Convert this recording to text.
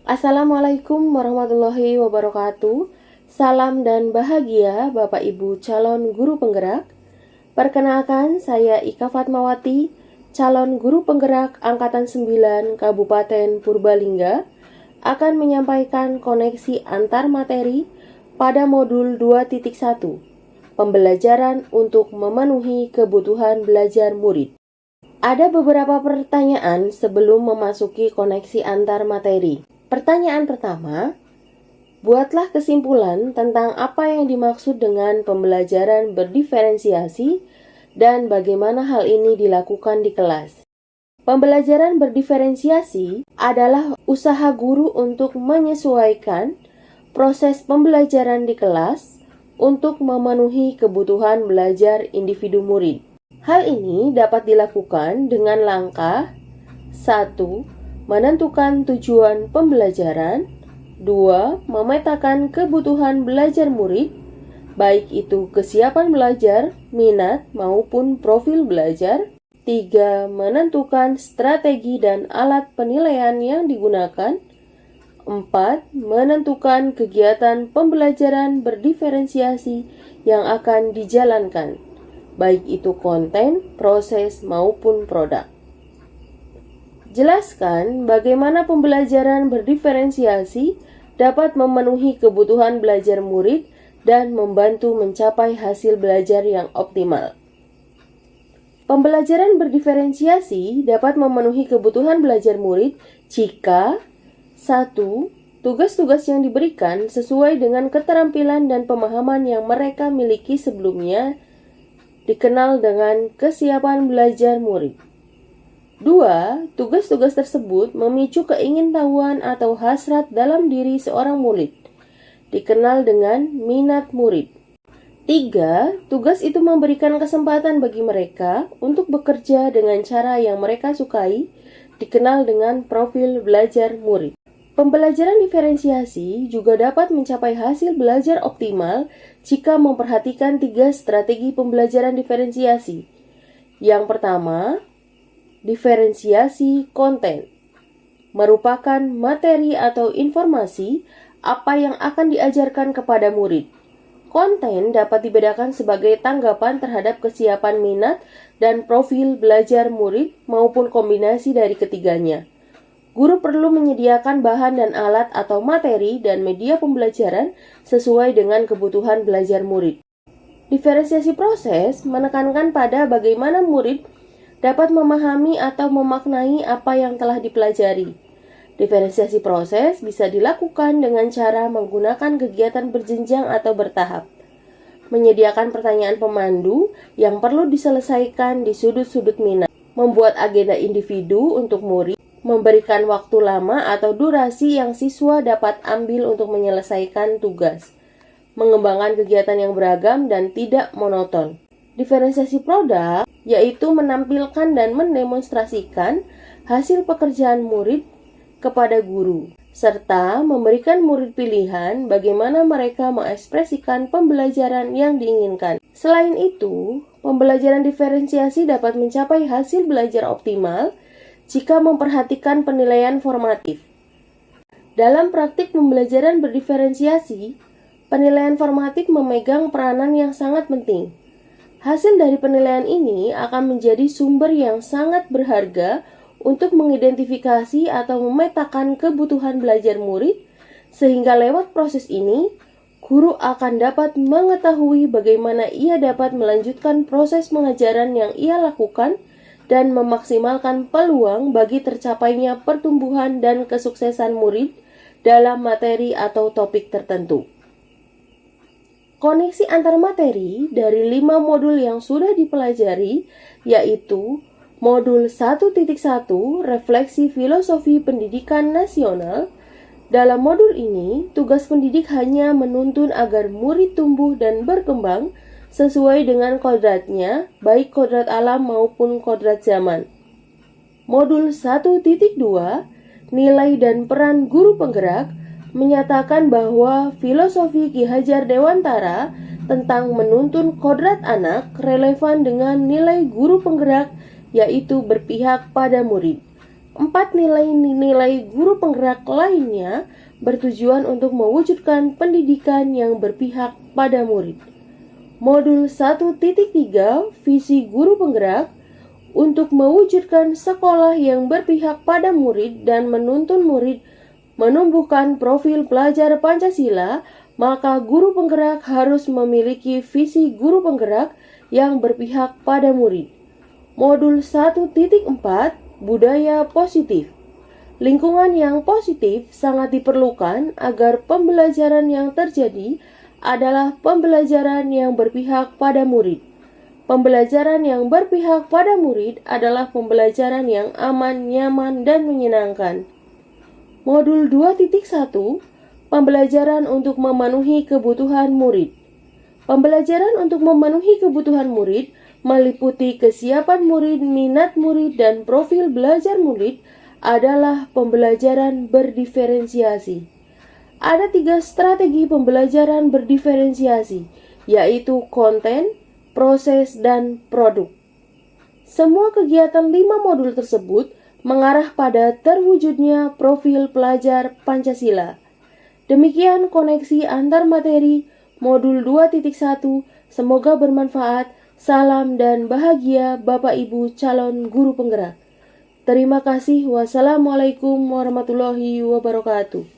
Assalamualaikum warahmatullahi wabarakatuh. Salam dan bahagia Bapak Ibu calon guru penggerak. Perkenalkan, saya Ika Fatmawati, calon guru penggerak Angkatan 9 Kabupaten Purbalingga, akan menyampaikan koneksi antar materi pada modul 2.1, pembelajaran untuk memenuhi kebutuhan belajar murid. Ada beberapa pertanyaan sebelum memasuki koneksi antar materi. Pertanyaan pertama, buatlah kesimpulan tentang apa yang dimaksud dengan pembelajaran berdiferensiasi dan bagaimana hal ini dilakukan di kelas. Pembelajaran berdiferensiasi adalah usaha guru untuk menyesuaikan proses pembelajaran di kelas untuk memenuhi kebutuhan belajar individu murid. Hal ini dapat dilakukan dengan langkah 1. Menentukan tujuan pembelajaran. 2. Memetakan kebutuhan belajar murid, baik itu kesiapan belajar, minat, maupun profil belajar. 3. Menentukan strategi dan alat penilaian yang digunakan. 4. Menentukan kegiatan pembelajaran berdiferensiasi yang akan dijalankan, baik itu konten, proses, maupun produk. Jelaskan bagaimana pembelajaran berdiferensiasi dapat memenuhi kebutuhan belajar murid dan membantu mencapai hasil belajar yang optimal. Pembelajaran berdiferensiasi dapat memenuhi kebutuhan belajar murid jika 1. Tugas-tugas yang diberikan sesuai dengan keterampilan dan pemahaman yang mereka miliki sebelumnya, dikenal dengan kesiapan belajar murid. 2. Tugas-tugas tersebut memicu keingintahuan atau hasrat dalam diri seorang murid, dikenal dengan minat murid. 3. Tugas itu memberikan kesempatan bagi mereka untuk bekerja dengan cara yang mereka sukai, dikenal dengan profil belajar murid. Pembelajaran diferensiasi juga dapat mencapai hasil belajar optimal jika memperhatikan 3 strategi pembelajaran diferensiasi. Yang pertama, diferensiasi konten merupakan materi atau informasi apa yang akan diajarkan kepada murid. Konten dapat dibedakan sebagai tanggapan terhadap kesiapan minat dan profil belajar murid maupun kombinasi dari ketiganya. Guru perlu menyediakan bahan dan alat atau materi dan media pembelajaran sesuai dengan kebutuhan belajar murid. Diferensiasi proses menekankan pada bagaimana murid dapat memahami atau memaknai apa yang telah dipelajari. Diferensiasi proses bisa dilakukan dengan cara menggunakan kegiatan berjenjang atau bertahap, menyediakan pertanyaan pemandu yang perlu diselesaikan di sudut-sudut minat, membuat agenda individu untuk murid, memberikan waktu lama atau durasi yang siswa dapat ambil untuk menyelesaikan tugas, mengembangkan kegiatan yang beragam dan tidak monoton. Diferensiasi produk yaitu menampilkan dan mendemonstrasikan hasil pekerjaan murid kepada guru, serta memberikan murid pilihan bagaimana mereka mengekspresikan pembelajaran yang diinginkan. Selain itu, pembelajaran diferensiasi dapat mencapai hasil belajar optimal jika memperhatikan penilaian formatif. Dalam praktik pembelajaran berdiferensiasi, penilaian formatif memegang peranan yang sangat penting. Hasil dari penilaian ini akan menjadi sumber yang sangat berharga untuk mengidentifikasi atau memetakan kebutuhan belajar murid, sehingga lewat proses ini, guru akan dapat mengetahui bagaimana ia dapat melanjutkan proses pengajaran yang ia lakukan dan memaksimalkan peluang bagi tercapainya pertumbuhan dan kesuksesan murid dalam materi atau topik tertentu. Koneksi antar materi dari 5 modul yang sudah dipelajari, yaitu modul 1.1 Refleksi Filosofi Pendidikan Nasional. Dalam modul ini, tugas pendidik hanya menuntun agar murid tumbuh dan berkembang sesuai dengan kodratnya, baik kodrat alam maupun kodrat zaman. Modul 1.2 Nilai dan Peran Guru Penggerak menyatakan bahwa filosofi Ki Hajar Dewantara tentang menuntun kodrat anak relevan dengan nilai guru penggerak, yaitu berpihak pada murid. 4 nilai-nilai guru penggerak lainnya bertujuan untuk mewujudkan pendidikan yang berpihak pada murid. Modul 1.3 Visi Guru Penggerak untuk mewujudkan sekolah yang berpihak pada murid dan menuntun murid menumbuhkan profil pelajar Pancasila, maka guru penggerak harus memiliki visi guru penggerak yang berpihak pada murid. Modul 1.4 Budaya Positif. Lingkungan yang positif sangat diperlukan agar pembelajaran yang terjadi adalah pembelajaran yang berpihak pada murid. Pembelajaran yang berpihak pada murid adalah pembelajaran yang aman, nyaman, dan menyenangkan. Modul 2.1 Pembelajaran untuk memenuhi kebutuhan murid. Pembelajaran untuk memenuhi kebutuhan murid meliputi kesiapan murid, minat murid, dan profil belajar murid adalah pembelajaran berdiferensiasi. Ada 3 strategi pembelajaran berdiferensiasi, yaitu konten, proses, dan produk. Semua kegiatan 5 modul tersebut mengarah pada terwujudnya profil pelajar Pancasila. Demikian koneksi antar materi modul 2.1. Semoga bermanfaat. Salam dan bahagia Bapak Ibu calon guru penggerak. Terima kasih. Wassalamualaikum warahmatullahi wabarakatuh.